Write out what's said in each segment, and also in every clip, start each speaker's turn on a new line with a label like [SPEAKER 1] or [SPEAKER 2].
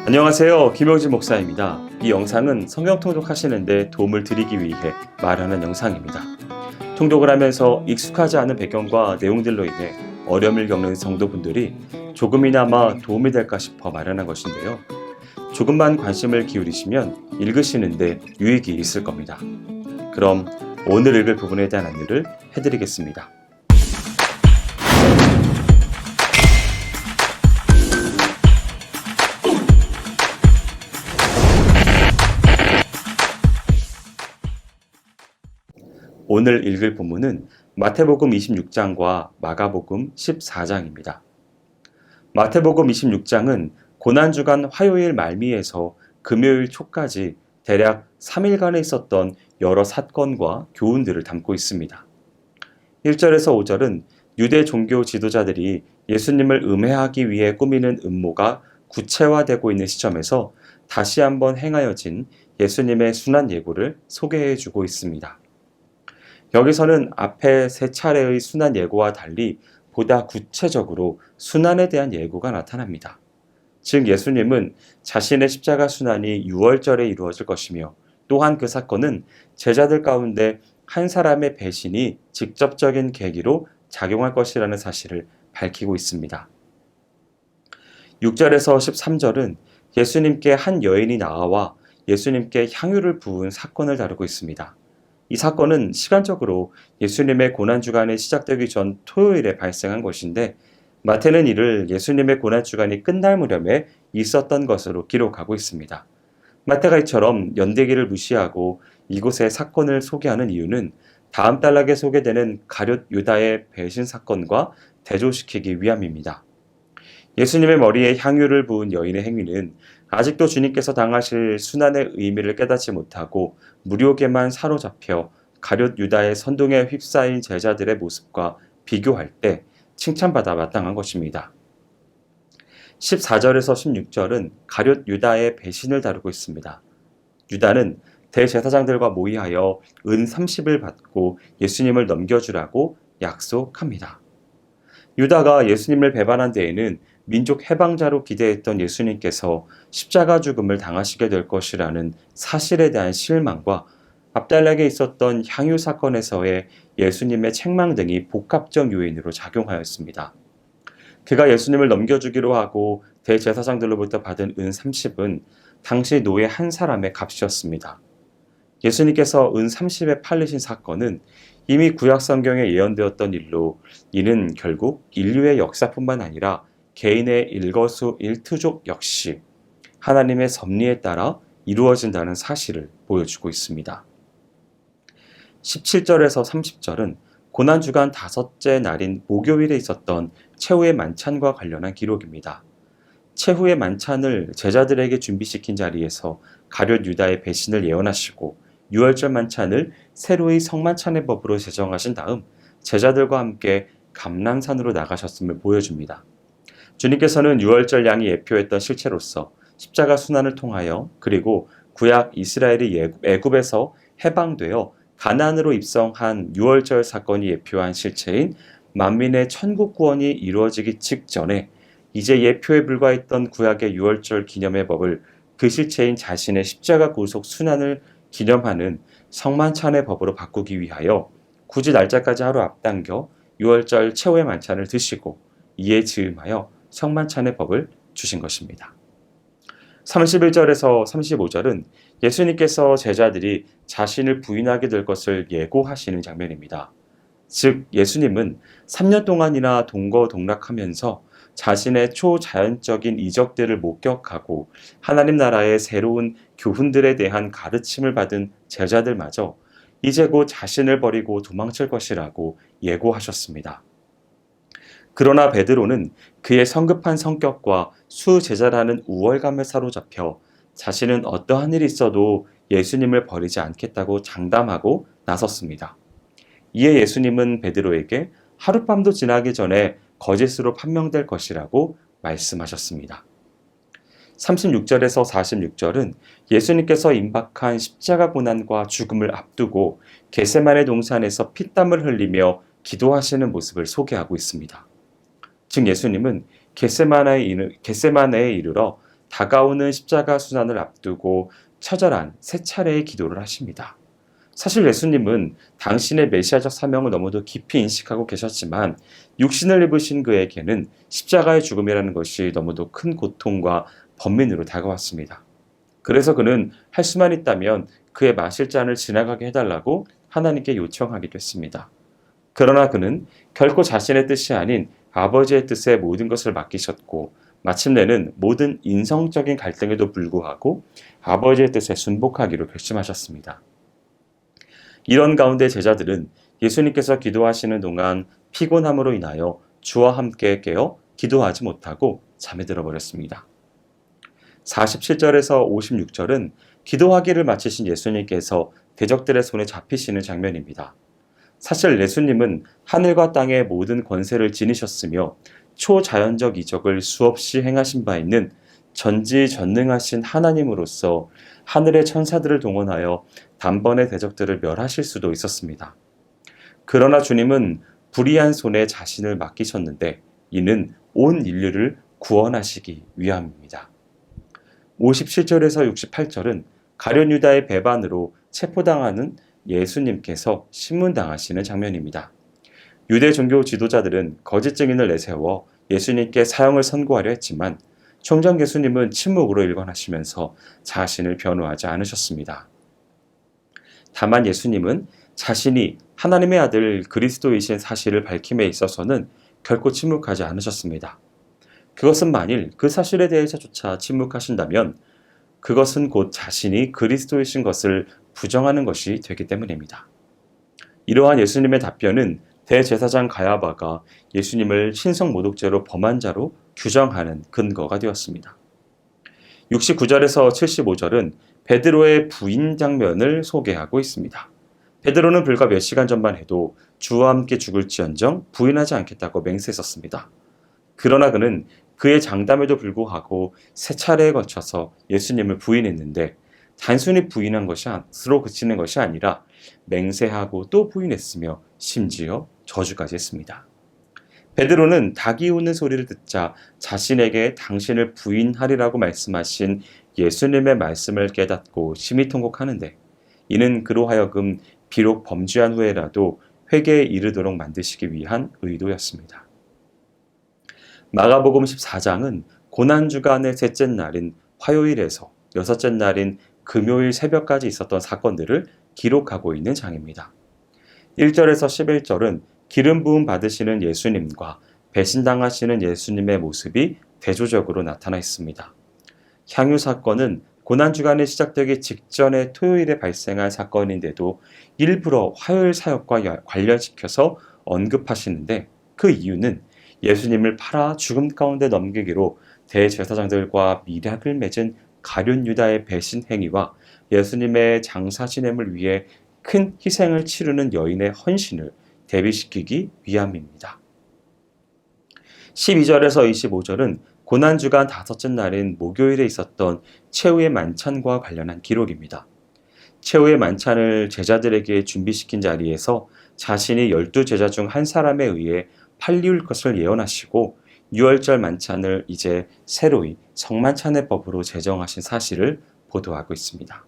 [SPEAKER 1] 안녕하세요. 김영진 목사입니다. 이 영상은 성경 통독하시는데 도움을 드리기 위해 말하는 영상입니다. 통독을 하면서 익숙하지 않은 배경과 내용들로 인해 어려움을 겪는 성도분들이 조금이나마 도움이 될까 싶어 마련한 것인데요. 조금만 관심을 기울이시면 읽으시는데 유익이 있을 겁니다. 그럼 오늘 읽을 부분에 대한 안내를 해드리겠습니다. 오늘 읽을 본문은 마태복음 26장과 마가복음 14장입니다. 마태복음 26장은 고난주간 화요일 말미에서 금요일 초까지 대략 3일간에 있었던 여러 사건과 교훈들을 담고 있습니다. 1절에서 5절은 유대 종교 지도자들이 예수님을 음해하기 위해 꾸미는 음모가 구체화되고 있는 시점에서 다시 한번 행하여진 예수님의 순환 예고를 소개해주고 있습니다. 여기서는 앞에 세 차례의 순환 예고와 달리 보다 구체적으로 순환에 대한 예고가 나타납니다. 즉 예수님은 자신의 십자가 순환이 유월절에 이루어질 것이며 또한 그 사건은 제자들 가운데 한 사람의 배신이 직접적인 계기로 작용할 것이라는 사실을 밝히고 있습니다. 6절에서 13절은 예수님께 한 여인이 나와 예수님께 향유를 부은 사건을 다루고 있습니다. 이 사건은 시간적으로 예수님의 고난주간이 시작되기 전 토요일에 발생한 것인데 마태는 이를 예수님의 고난주간이 끝날 무렵에 있었던 것으로 기록하고 있습니다. 마태가 이처럼 연대기를 무시하고 이곳의 사건을 소개하는 이유는 다음 단락에 소개되는 가룟 유다의 배신 사건과 대조시키기 위함입니다. 예수님의 머리에 향유를 부은 여인의 행위는 아직도 주님께서 당하실 순환의 의미를 깨닫지 못하고 무료게만 사로잡혀 가룟 유다의 선동에 휩싸인 제자들의 모습과 비교할 때 칭찬받아 마땅한 것입니다. 14절에서 16절은 가룟 유다의 배신을 다루고 있습니다. 유다는 대제사장들과 모의하여 은 30을 받고 예수님을 넘겨주라고 약속합니다. 유다가 예수님을 배반한 데에는 민족 해방자로 기대했던 예수님께서 십자가 죽음을 당하시게 될 것이라는 사실에 대한 실망과 앞단락에 있었던 향유 사건에서의 예수님의 책망 등이 복합적 요인으로 작용하였습니다. 그가 예수님을 넘겨주기로 하고 대제사장들로부터 받은 은 30은 당시 노예 한 사람의 값이었습니다. 예수님께서 은 30에 팔리신 사건은 이미 구약 성경에 예언되었던 일로 이는 결국 인류의 역사뿐만 아니라 개인의 일거수일투족 역시 하나님의 섭리에 따라 이루어진다는 사실을 보여주고 있습니다. 17절에서 30절은 고난주간 다섯째 날인 목요일에 있었던 최후의 만찬과 관련한 기록입니다. 최후의 만찬을 제자들에게 준비시킨 자리에서 가룟 유다의 배신을 예언하시고 유월절 만찬을 새로이 성만찬의 법으로 제정하신 다음 제자들과 함께 감람산으로 나가셨음을 보여줍니다. 주님께서는 유월절 양이 예표했던 실체로서 십자가 순환을 통하여 그리고 구약 이스라엘이 애굽에서 해방되어 가나안으로 입성한 유월절 사건이 예표한 실체인 만민의 천국 구원이 이루어지기 직전에 이제 예표에 불과했던 구약의 유월절 기념의 법을 그 실체인 자신의 십자가 구속 순환을 기념하는 성만찬의 법으로 바꾸기 위하여 굳이 날짜까지 하루 앞당겨 유월절 최후의 만찬을 드시고 이에 즈음하여 성만찬의 법을 주신 것입니다. 31절에서 35절은 예수님께서 제자들이 자신을 부인하게 될 것을 예고하시는 장면입니다. 즉 예수님은 3년 동안이나 동거동락하면서 자신의 초자연적인 이적들을 목격하고 하나님 나라의 새로운 교훈들에 대한 가르침을 받은 제자들마저 이제 곧 자신을 버리고 도망칠 것이라고 예고하셨습니다. 그러나 베드로는 그의 성급한 성격과 수제자라는 우월감에 사로잡혀 자신은 어떠한 일이 있어도 예수님을 버리지 않겠다고 장담하고 나섰습니다. 이에 예수님은 베드로에게 하룻밤도 지나기 전에 거짓으로 판명될 것이라고 말씀하셨습니다. 36절에서 46절은 예수님께서 임박한 십자가 고난과 죽음을 앞두고 겟세마네 동산에서 피땀을 흘리며 기도하시는 모습을 소개하고 있습니다. 즉 예수님은 겟세마네에 이르러 다가오는 십자가 순환을 앞두고 처절한 세 차례의 기도를 하십니다. 사실 예수님은 당신의 메시아적 사명을 너무도 깊이 인식하고 계셨지만 육신을 입으신 그에게는 십자가의 죽음이라는 것이 너무도 큰 고통과 번민으로 다가왔습니다. 그래서 그는 할 수만 있다면 그의 마실 잔을 지나가게 해달라고 하나님께 요청하기도 했습니다. 그러나 그는 결코 자신의 뜻이 아닌 아버지의 뜻에 모든 것을 맡기셨고 마침내는 모든 인성적인 갈등에도 불구하고 아버지의 뜻에 순복하기로 결심하셨습니다. 이런 가운데 제자들은 예수님께서 기도하시는 동안 피곤함으로 인하여 주와 함께 깨어 기도하지 못하고 잠에 들어버렸습니다. 47절에서 56절은 기도하기를 마치신 예수님께서 대적들의 손에 잡히시는 장면입니다. 사실 예수님은 하늘과 땅의 모든 권세를 지니셨으며 초자연적 이적을 수없이 행하신 바 있는 전지전능하신 하나님으로서 하늘의 천사들을 동원하여 단번에 대적들을 멸하실 수도 있었습니다. 그러나 주님은 불의한 손에 자신을 맡기셨는데 이는 온 인류를 구원하시기 위함입니다. 57절에서 68절은 가룟 유다의 배반으로 체포당하는 예수님께서 신문당하시는 장면입니다. 유대 종교 지도자들은 거짓 증인을 내세워 예수님께 사형을 선고하려 했지만 총장 예수님은 침묵으로 일관하시면서 자신을 변호하지 않으셨습니다. 다만 예수님은 자신이 하나님의 아들 그리스도이신 사실을 밝힘에 있어서는 결코 침묵하지 않으셨습니다. 그것은 만일 그 사실에 대해서조차 침묵하신다면 그것은 곧 자신이 그리스도이신 것을 부정하는 것이 되기 때문입니다. 이러한 예수님의 답변은 대제사장 가야바가 예수님을 신성모독죄로 범한 자로 규정하는 근거가 되었습니다. 69절에서 75절은 베드로의 부인 장면을 소개하고 있습니다. 베드로는 불과 몇 시간 전만 해도 주와 함께 죽을지언정 부인하지 않겠다고 맹세했었습니다. 그러나 그는 그의 장담에도 불구하고 세 차례에 걸쳐서 예수님을 부인했는데 단순히 부인한 것으로 그치는 것이 아니라 맹세하고 또 부인했으며 심지어 저주까지 했습니다. 베드로는 닭이 우는 소리를 듣자 자신에게 당신을 부인하리라고 말씀하신 예수님의 말씀을 깨닫고 심히 통곡하는데 이는 그로 하여금 비록 범죄한 후에라도 회개에 이르도록 만드시기 위한 의도였습니다. 마가복음 14장은 고난주간의 셋째 날인 화요일에서 여섯째 날인 금요일 새벽까지 있었던 사건들을 기록하고 있는 장입니다. 1절에서 11절은 기름 부음 받으시는 예수님과 배신당하시는 예수님의 모습이 대조적으로 나타나 있습니다. 향유 사건은 고난주간이 시작되기 직전의 토요일에 발생한 사건인데도 일부러 화요일 사역과 관련시켜서 언급하시는데 그 이유는 예수님을 팔아 죽음 가운데 넘기기로 대제사장들과 밀약을 맺은 가룟 유다의 배신 행위와 예수님의 장사 지냄을 위해 큰 희생을 치르는 여인의 헌신을 대비시키기 위함입니다. 12절에서 25절은 고난주간 다섯째 날인 목요일에 있었던 최후의 만찬과 관련한 기록입니다. 최후의 만찬을 제자들에게 준비시킨 자리에서 자신이 12제자 중 한 사람에 의해 팔리울 것을 예언하시고 유월절 만찬을 이제 새로이 성만찬의 법으로 제정하신 사실을 보도하고 있습니다.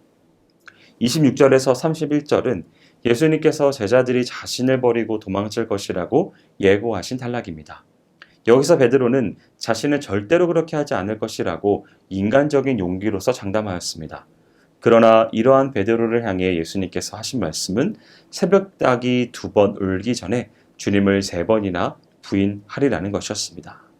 [SPEAKER 1] 26절에서 31절은 예수님께서 제자들이 자신을 버리고 도망칠 것이라고 예고하신 단락입니다. 여기서 베드로는 자신은 절대로 그렇게 하지 않을 것이라고 인간적인 용기로서 장담하였습니다. 그러나 이러한 베드로를 향해 예수님께서 하신 말씀은 새벽닭이 2번 울기 전에 주님을 3번이나 부인하리라는 것이었습니다.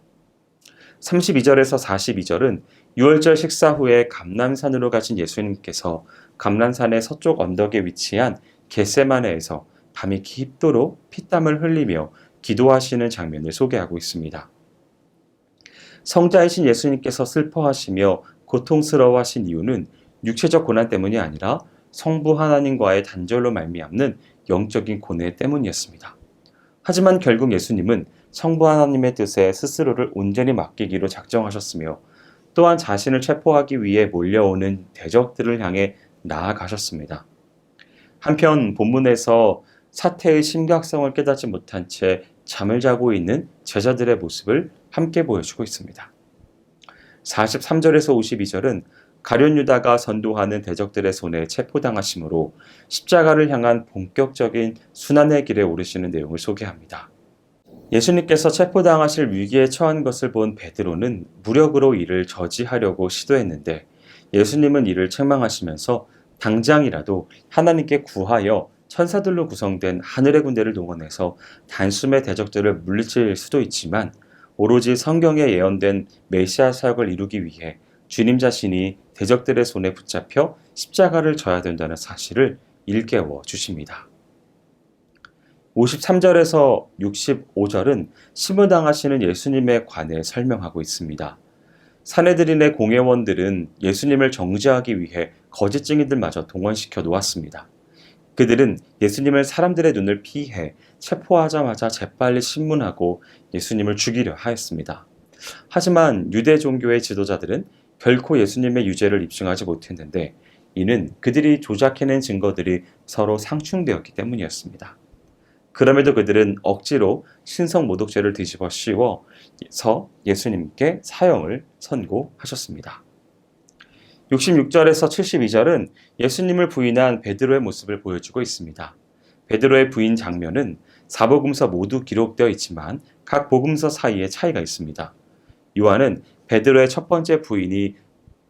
[SPEAKER 1] 32절에서 42절은 유월절 식사 후에 감람산으로 가신 예수님께서 감람산의 서쪽 언덕에 위치한 겟세마네에서 밤이 깊도록 피땀을 흘리며 기도하시는 장면을 소개하고 있습니다. 성자이신 예수님께서 슬퍼하시며 고통스러워하신 이유는 육체적 고난 때문이 아니라 성부 하나님과의 단절로 말미암는 영적인 고뇌 때문이었습니다. 하지만 결국 예수님은 성부 하나님의 뜻에 스스로를 온전히 맡기기로 작정하셨으며 또한 자신을 체포하기 위해 몰려오는 대적들을 향해 나아가셨습니다. 한편 본문에서 사태의 심각성을 깨닫지 못한 채 잠을 자고 있는 제자들의 모습을 함께 보여주고 있습니다. 43절에서 52절은 가룟 유다가 선동하는 대적들의 손에 체포당하심으로 십자가를 향한 본격적인 순환의 길에 오르시는 내용을 소개합니다. 예수님께서 체포당하실 위기에 처한 것을 본 베드로는 무력으로 이를 저지하려고 시도했는데 예수님은 이를 책망하시면서 당장이라도 하나님께 구하여 천사들로 구성된 하늘의 군대를 동원해서 단숨에 대적들을 물리칠 수도 있지만 오로지 성경에 예언된 메시아 사역을 이루기 위해 주님 자신이 대적들의 손에 붙잡혀 십자가를 져야 된다는 사실을 일깨워 주십니다. 53절에서 65절은 심부당하시는 예수님에 관해 설명하고 있습니다. 사내들인의 공회원들은 예수님을 정죄하기 위해 거짓 증인들마저 동원시켜 놓았습니다. 그들은 예수님을 사람들의 눈을 피해 체포하자마자 재빨리 신문하고 예수님을 죽이려 하였습니다. 하지만 유대 종교의 지도자들은 결코 예수님의 유죄를 입증하지 못했는데 이는 그들이 조작해낸 증거들이 서로 상충되었기 때문이었습니다. 그럼에도 그들은 억지로 신성모독죄를 뒤집어 씌워서 예수님께 사형을 선고하셨습니다. 66절에서 72절은 예수님을 부인한 베드로의 모습을 보여주고 있습니다. 베드로의 부인 장면은 사복음서 모두 기록되어 있지만 각 복음서 사이에 차이가 있습니다. 요한은 베드로의 첫 번째 부인이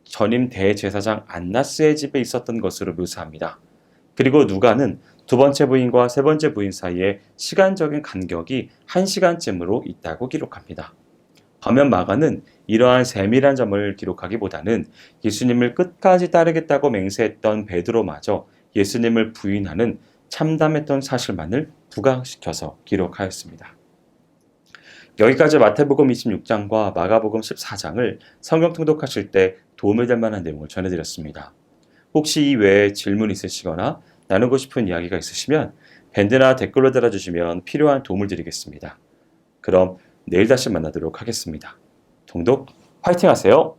[SPEAKER 1] 전임 대제사장 안나스의 집에 있었던 것으로 묘사합니다. 그리고 누가는 두 번째 부인과 세 번째 부인 사이에 시간적인 간격이 1시간쯤으로 있다고 기록합니다. 반면 마가는 이러한 세밀한 점을 기록하기보다는 예수님을 끝까지 따르겠다고 맹세했던 베드로마저 예수님을 부인하는 참담했던 사실만을 부각시켜서 기록하였습니다. 여기까지 마태복음 26장과 마가복음 14장을 성경 통독하실 때 도움이 될 만한 내용을 전해드렸습니다. 혹시 이 외에 질문 있으시거나 나누고 싶은 이야기가 있으시면 밴드나 댓글로 달아주시면 필요한 도움을 드리겠습니다. 그럼 내일 다시 만나도록 하겠습니다. 통독 화이팅 하세요.